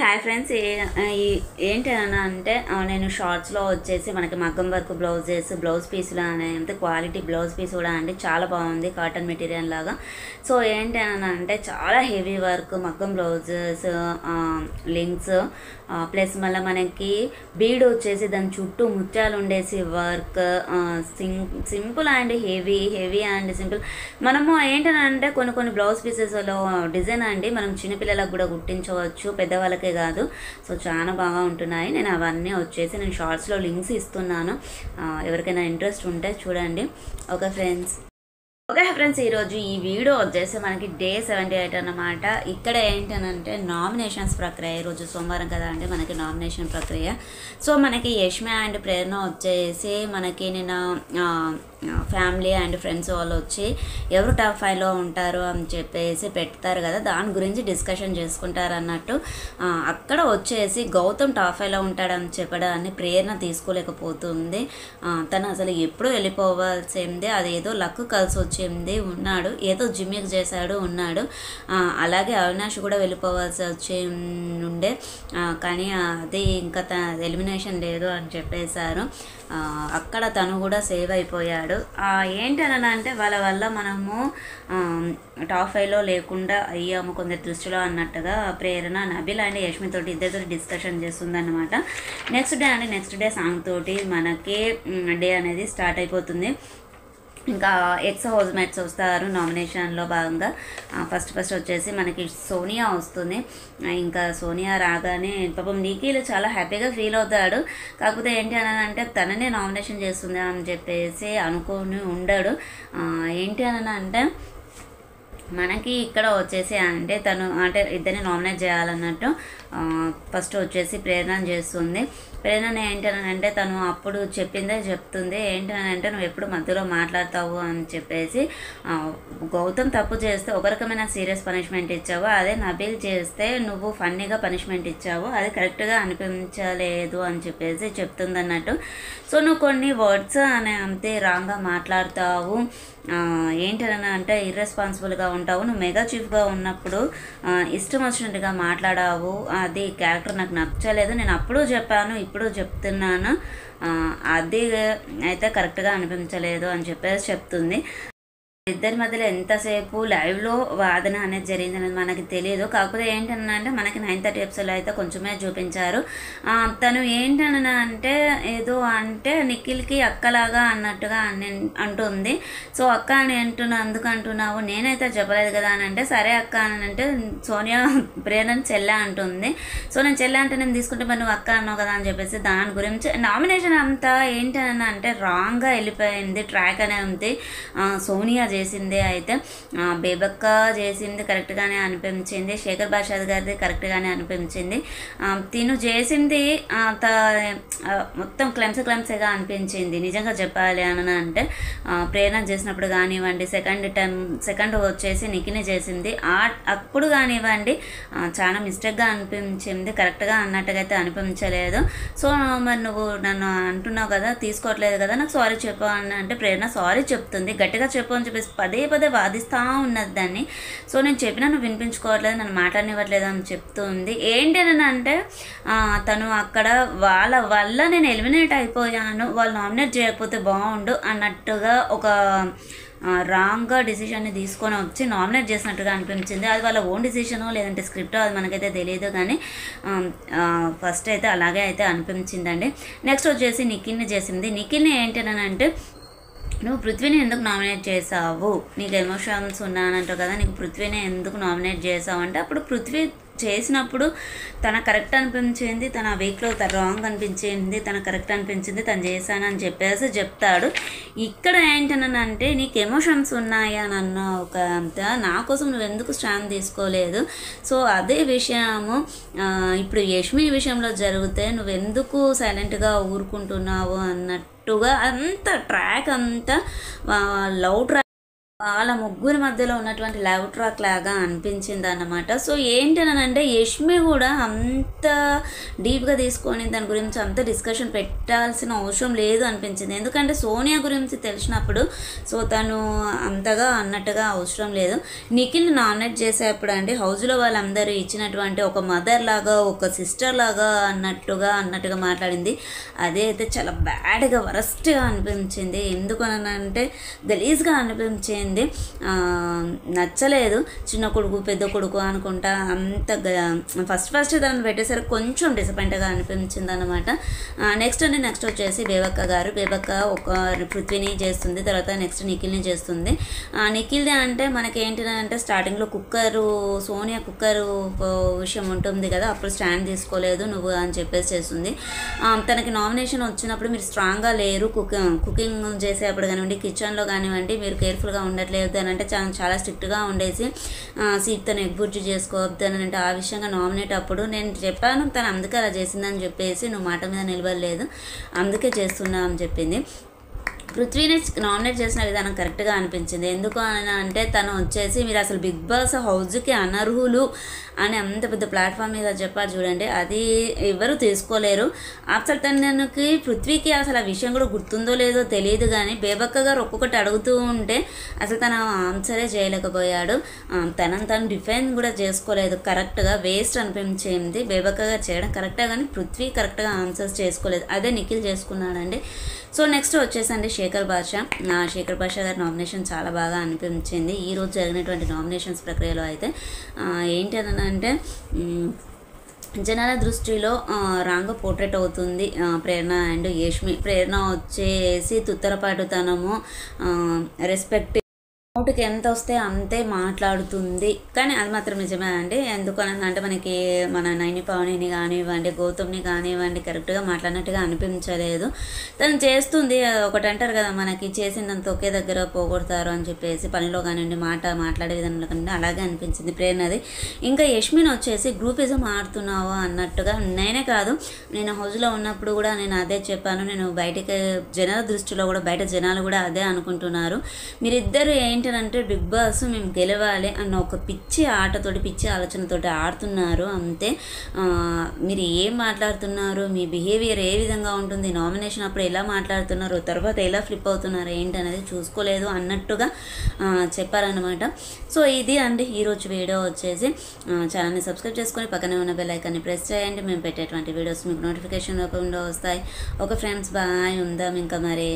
Hi friends, ఏంటన్నా అంటే నేను షార్ట్స్లో వచ్చేసి మనకి మగ్గం వర్క్ బ్లౌజ్ పీసులు అనేది క్వాలిటీ బ్లౌజ్ పీస్ కూడా అండి చాలా బాగుంది, కాటన్ మెటీరియల్ లాగా. సో ఏంటన్నా అంటే చాలా హెవీ వర్క్ మగ్గం బ్లౌజెస్, లింక్స్ ప్లస్ మళ్ళీ మనకి బీడ్ వచ్చేసి దాని చుట్టూ ముత్యాలు ఉండేసి work, simple and heavy and simple. మనము ఏంటంటే కొన్ని బ్లౌజ్ పీసెస్లో డిజైన్ అండి మనం చిన్నపిల్లలకు కూడా కుట్టించవచ్చు, పెద్దవాళ్ళకే కాదు. సో చాలా బాగా ఉంటున్నాయి. నేను అవన్నీ వచ్చేసి నేను షార్ట్స్లో లింక్స్ ఇస్తున్నాను, ఎవరికైనా ఇంట్రెస్ట్ ఉంటే చూడండి. ఓకే ఫ్రెండ్స్, ఈరోజు ఈ వీడియో వచ్చేసి మనకి డే 78 అన్నమాట. ఇక్కడ ఏంటనంటే నామినేషన్స్ ప్రక్రియ. ఈరోజు సోమవారం కదా అండి, మనకి నామినేషన్ ప్రక్రియ. సో మనకి యష్మి అండ్ ప్రేరణ వచ్చేసి మనకి నేను ఫ్యామిలీ అండ్ ఫ్రెండ్స్ వాళ్ళు వచ్చి ఎవరు టాప్ 5లో ఉంటారు అని చెప్పేసి పెడతారు కదా, దాని గురించి డిస్కషన్ చేసుకుంటారు అన్నట్టు. అక్కడ వచ్చేసి గౌతమ్ టాప్ 5లో ఉంటాడని చెప్పడాన్ని ప్రేరణ తీసుకోలేకపోతుంది. తను అసలు ఎప్పుడు వెళ్ళిపోవాల్సిందే, అదేదో లక్ కలిసి వచ్చింది, ఉన్నాడు ఏదో జిమ్మిక్ చేశాడు ఉన్నాడు. అలాగే అవినాష్ కూడా వెళ్ళిపోవాల్సి వచ్చి ఉండే, కానీ అది ఇంకా ఎలిమినేషన్ లేదు అని చెప్పేశారు. అక్కడ తను కూడా సేవ్ అయిపోయాడు. ఏంటనన్నా అంటే వాళ్ళ వల్ల మనము టాప్ 5లో లేకుండా అయ్యాము కొందరి దృష్టిలో అన్నట్టుగా ప్రేరణ నబిల్ అండ్ యష్మి తోటి ఇద్దరితో డిస్కషన్ చేస్తుందన్నమాట. నెక్స్ట్ డే సాంగ్ తోటి మనకి డే అనేది స్టార్ట్ అయిపోతుంది. ఇంకా ఎక్స్ హౌస్ మేట్స్ వస్తారు నామినేషన్లో భాగంగా. ఫస్ట్ వచ్చేసి మనకి సోనియా వస్తుంది. ఇంకా సోనియా రాగానే పాపం నిఖిల్ చాలా హ్యాపీగా ఫీల్ అవుతాడు. కాకపోతే ఏంటి అని అంటే తననే నామినేషన్ చేస్తుంది అని చెప్పేసి అనుకొని ఉండడు. ఏంటి అని అంటే మనకి ఇక్కడ వచ్చేసి అంటే తను అంటే ఇద్దరిని నామినేట్ చేయాలన్నట్టు ఫస్ట్ వచ్చేసి ప్రేరణ చేస్తుంది. ప్రేరణ ఏంటనంటే తను అప్పుడు చెప్తుంది ఏంటనంటే నువ్వు ఎప్పుడు మధ్యలో మాట్లాడతావు అని చెప్పేసి. గౌతమ్ తప్పు చేస్తే ఒక రకమైన సీరియస్ పనిష్మెంట్ ఇచ్చావు, అదే నబీల్ చేస్తే నువ్వు ఫన్నీగా పనిష్మెంట్ ఇచ్చావు, అది కరెక్ట్గా అనిపించలేదు అని చెప్పేసి చెప్తుంది అన్నట్టు. సో నువ్వు కొన్ని వర్డ్స్ అనే అంతే రాంగ్గా మాట్లాడతావు, ఏంటని అంటే ఇర్రెస్పాన్సిబుల్గా ఉంటావు, నువ్వు మెగా చీఫ్గా ఉన్నప్పుడు ఇష్టం వచ్చినట్టుగా మాట్లాడావు, అది క్యారెక్టర్ నాకు నచ్చలేదు, నేను అప్పుడు చెప్పాను ఇప్పుడు చెప్తున్నాను, అది అయితే కరెక్ట్గా అనిపించలేదు అని చెప్పేసి చెప్తుంది. ఇద్దరి మధ్యలో ఎంతసేపు లైవ్లో వాదన అనేది జరిగింది అనేది మనకి తెలియదు. కాకపోతే ఏంటనంటే మనకి 9:30 ఎపిసోడ్లో అయితే కొంచెమే చూపించారు. తను ఏంటన్నా అంటే ఏదో అంటే నిఖిల్కి అక్కలాగా అన్నట్టుగా అంటుంది. సో అక్క అని అందుకు అంటున్నావు, నేనైతే చెప్పలేదు కదా అని అంటే సరే అక్క అని అంటే సోనియా ప్రేరణ చెల్లె అంటుంది. సో నేను చెల్లె అంటే నేను తీసుకుంటే మరి నువ్వు అక్క అన్నావు కదా అని చెప్పేసి దాని గురించి నామినేషన్ అంతా ఏంటన్నా అంటే రాంగ్గా వెళ్ళిపోయింది. ట్రాక్ అనేది సోనియా చేసింది, అయితే బేబక్క చేసింది కరెక్ట్గానే అనిపించింది, శేఖర్ భాషాద్ గారిది కరెక్ట్గానే అనిపించింది, తిను చేసింది మొత్తం క్లమ్సీగా అనిపించింది నిజంగా చెప్పాలి అని అంటే. ప్రేరణ చేసినప్పుడు కానివ్వండి, సెకండ్ వచ్చేసి నిఖిని చేసింది అప్పుడు కానివ్వండి చాలా మిస్టేక్గా అనిపించింది, కరెక్ట్గా అన్నట్టుగా అయితే అనిపించలేదు. సో మరి నువ్వు నన్ను అంటున్నావు కదా, తీసుకోవట్లేదు కదా, నాకు సారీ చెప్పు అని అంటే ప్రేరణ సారీ చెప్తుంది, గట్టిగా చెప్పు అని చెప్పేసి పదే వాదిస్తూ ఉన్నది దాన్ని. సో నేను చెప్పినా నువ్వు వినిపించుకోవట్లేదు, నన్ను మాట్లాడనివ్వట్లేదు అని చెప్తుంది. ఏంటి అని అంటే తను అక్కడ వాళ్ళ వల్ల నేను ఎలిమినేట్ అయిపోయాను, వాళ్ళు నామినేట్ చేయకపోతే బాగుండు అన్నట్టుగా ఒక రాంగ్గా డిసిషన్ని తీసుకొని వచ్చి నామినేట్ చేసినట్టుగా అనిపించింది. అది వాళ్ళ ఓన్ డిసిషనో లేదంటే స్క్రిప్టో అది మనకైతే తెలియదు, కానీ ఫస్ట్ అయితే అలాగే అయితే అనిపించిందండి. నెక్స్ట్ వచ్చేసి నిఖిల్ని చేసింది. నిఖిల్ని ఏంటనంటే నువ్వు పృథ్వీని ఎందుకు నామినేట్ చేసావు, నీకు ఎమోషన్స్ ఉన్నానంటావు కదా, నీకు పృథ్వీని ఎందుకు నామినేట్ చేసావు అంటే అప్పుడు పృథ్వీ చేసినప్పుడు తన కరెక్ట్ అనిపించింది, తన వీక్లో తన రాంగ్ అనిపించింది, తన కరెక్ట్ అనిపించింది, తను చేశానని చెప్పేసి చెప్తాడు. ఇక్కడ ఏంటనంటే నీకు ఎమోషన్స్ ఉన్నాయా అని అన్న ఒక అంత నా కోసం నువ్వు ఎందుకు స్టాండ్ తీసుకోలేదు. సో అదే విషయము ఇప్పుడు యష్మి విషయంలో జరిగితే నువ్వెందుకు సైలెంట్గా ఊరుకుంటున్నావు అన్నట్టుగా అంత ట్రాక్ అంతా లవ్ ట్రాక్ వాళ్ళ ముగ్గురి మధ్యలో ఉన్నటువంటి లవ్ ట్రాక్ లాగా అనిపించింది అన్నమాట. సో ఏంటనంటే యష్మి కూడా అంత డీప్గా తీసుకొని దాని గురించి అంత డిస్కషన్ పెట్టాల్సిన అవసరం లేదు అనిపించింది. ఎందుకంటే సోనియా గురించి తెలిసినప్పుడు సో తను అంతగా అన్నట్టుగా అవసరం లేదు. నిఖిల్ని నామినేట్ చేసేప్పుడు అంటే హౌస్లో వాళ్ళందరూ ఇచ్చినటువంటి ఒక మదర్ లాగా ఒక సిస్టర్ లాగా అన్నట్టుగా మాట్లాడింది. అదే అయితే చాలా బ్యాడ్గా వరస్ట్గా అనిపించింది. ఎందుకనంటే గలీజ్గా అనిపించింది. నచ్చలేదు. చిన్న కొడుకు పెద్ద కొడుకు అనుకుంటా అంత ఫస్ట్ దాన్ని పెట్టేసరికి కొంచెం డిసప్పాయింట్గా అనిపించింది అనమాట. నెక్స్ట్ వచ్చేసి బేబక్క గారు. బేబక్క ఒక పృథ్వీని చేస్తుంది, తర్వాత నెక్స్ట్ నిఖిల్ని చేస్తుంది. నిఖిల్ది అంటే మనకి ఏంటంటే స్టార్టింగ్లో సోనియా కుక్కరు విషయం ఉంటుంది కదా, అప్పుడు స్టాండ్ తీసుకోలేదు నువ్వు అని చెప్పేసి చేస్తుంది. తనకి నామినేషన్ వచ్చినప్పుడు మీరు స్ట్రాంగ్గా లేరు, కుకింగ్ చేసేప్పుడు కానివ్వండి, కిచెన్లో కానివ్వండి మీరు కేర్ఫుల్గా ఉండట్లేదు అని అంటే చాలా స్ట్రిక్ట్గా ఉండేసి సీట్తో ఎగ్బుర్జు చేసుకోవద్దు అని అంటే ఆ విషయంగా నామినేట్ అప్పుడు నేను చెప్పాను తను అందుకే అలా చేసిందని చెప్పేసి నువ్వు మాట మీద నిలబడలేదు అందుకే చేస్తున్నా అని చెప్పింది. పృథ్వీని నామినేట్ చేసిన విధానం కరెక్ట్గా అనిపించింది. ఎందుకు అని అంటే తను వచ్చేసి మీరు అసలు బిగ్ బాస్ హౌస్కి అనర్హులు అని అంత పెద్ద ప్లాట్ఫామ్ మీద చెప్పారు చూడండి, అది ఎవరు తీసుకోలేరు. అసలు తనకి పృథ్వీకి అసలు ఆ విషయం కూడా గుర్తుందో లేదో తెలియదు, కానీ బేబక్క గారు ఒక్కొక్కటి అడుగుతూ ఉంటే అసలు తన ఆన్సరే చేయలేకపోయాడు. తను డిఫెన్స్ కూడా చేసుకోలేదు. కరెక్ట్గా వేస్ట్ అనిపించింది. బేబక్క గారు చేయడం కరెక్టే కానీ పృథ్వీ కరెక్ట్గా ఆన్సర్స్ చేసుకోలేదు. అదే నిఖిల్ చేసుకున్నాడండి. సో నెక్స్ట్ వచ్చేసండి శేఖర్ భాష గారి నామినేషన్ చాలా బాగా అనిపించింది. ఈరోజు జరిగినటువంటి నామినేషన్స్ ప్రక్రియలో అయితే ఏంటంటే జనాల దృష్టిలో రాంగ్ పోర్ట్రేట్ అవుతుంది ప్రేరణ అండ్ యష్మి. ప్రేరణ వచ్చేసి తుత్తరపాటుతనము, రెస్పెక్ట్ నోటికి ఎంత వస్తే అంతే మాట్లాడుతుంది. కానీ అది మాత్రం నిజమే అండి. ఎందుకనంటే మనకి మన నైని పవనిని కానివ్వండి, గౌతమ్ని కానివ్వండి కరెక్ట్గా మాట్లాడినట్టుగా అనిపించలేదు. తను చేస్తుంది ఒకటి అంటారు కదా, మనకి చేసిందంత ఒకే దగ్గర పోగొడతారు అని చెప్పేసి పనిలో కానివ్వండి మాట్లాడే విధానంలో కానివ్వండి అలాగే అనిపించింది ప్రేరణది. ఇంకా యష్మిని వచ్చేసి గ్రూపిజం ఆడుతున్నావు అన్నట్టుగా. నేనే కాదు, నేను హౌస్లో ఉన్నప్పుడు కూడా నేను అదే చెప్పాను. నేను బయటికి జనాల దృష్టిలో కూడా బయట జనాలు కూడా అదే అనుకుంటున్నారు. మీరిద్దరు ఏంటంటే బిగ్ బాస్ మేము గెలవాలి అన్న ఒక పిచ్చి ఆటతోటి పిచ్చి ఆలోచనతోటి ఆడుతున్నారు అంతే. మీరు ఏం మాట్లాడుతున్నారు, మీ బిహేవియర్ ఏ విధంగా ఉంటుంది, నామినేషన్ అప్పుడు ఎలా మాట్లాడుతున్నారు, తర్వాత ఎలా ఫ్లిప్ అవుతున్నారు ఏంటనేది చూసుకోలేదు అన్నట్టుగా చెప్పారనమాట. సో ఇది అండి ఈరోజు వీడియో వచ్చేసి. ఛానల్ని సబ్స్క్రైబ్ చేసుకొని పక్కనే ఉన్న బెల్ ఐకాన్ని ప్రెస్ చేయండి. మేము పెట్టేటువంటి వీడియోస్ మీకు నోటిఫికేషన్ రూపంలో వస్తాయి. ఓకే ఫ్రెండ్స్, బాయ్, ఉందాం ఇంకా మరి.